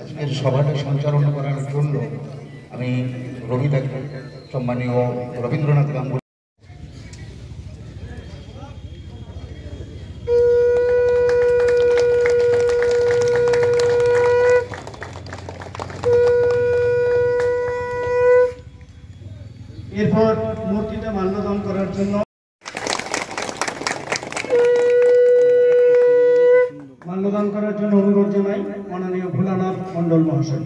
আজকের সভাটা সঞ্চালন করার জন্য আমি রবিদাকে সম্মানীয় রবীন্দ্রনাথ গাঙ্গুলি এরপর মূর্তিতে মাল্যদান করার জন্য অনুরোধ জানাই মাননীয় ভোলানাথ মণ্ডল মহাশয়।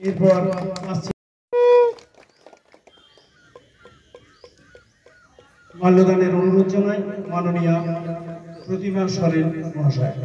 এরপর মাল্যদানের অনুরোধ জানাই মাননীয় প্রতিমা সরেন মহাশয়।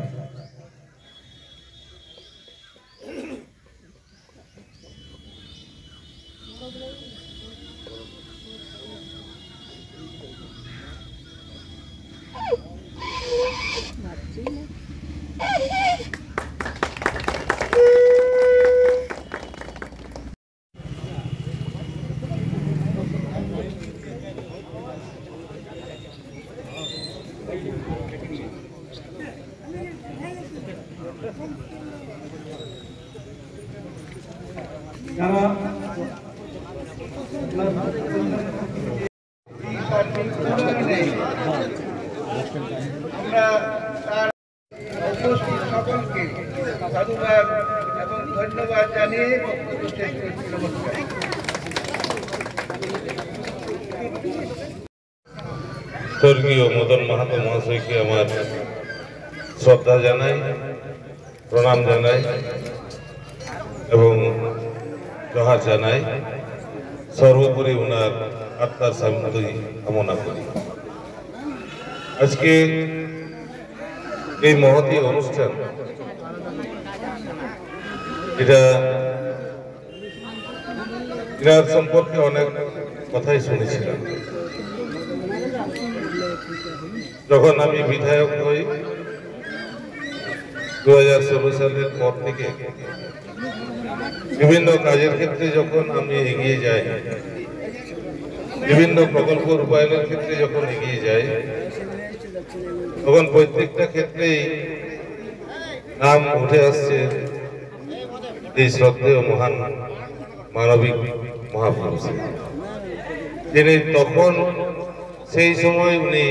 যারা সকলকে সাধুবাদ এবং ধন্যবাদ জানিয়ে বক্তব্য শেষ করছি। নমস্কার। স্বর্গীয় মদন মাহাতো মহাশয়কে আমার শ্রদ্ধা জানাই, প্রণাম জানাই এবং জোহার জানাই। সর্বোপরি ওনার আত্মার শান্তি কামনা করি। আজকে এই মহতী অনুষ্ঠান, এটার সম্পর্কে অনেক কথাই শুনেছিলাম। যখন আমি বিধায়ক হই 2016 সালের পর থেকে বিভিন্ন কাজের ক্ষেত্রে যখন আমি এগিয়ে যাই, বিভিন্ন প্রকল্প রূপায়ণের ক্ষেত্রে যখন এগিয়ে যাই, তখন প্রত্যেকটা ক্ষেত্রেই নাম উঠে আসছে এই শ্রদ্ধেয় মহান মানবিক মহাপুরুষ। তিনি তখন সেই সময় উনি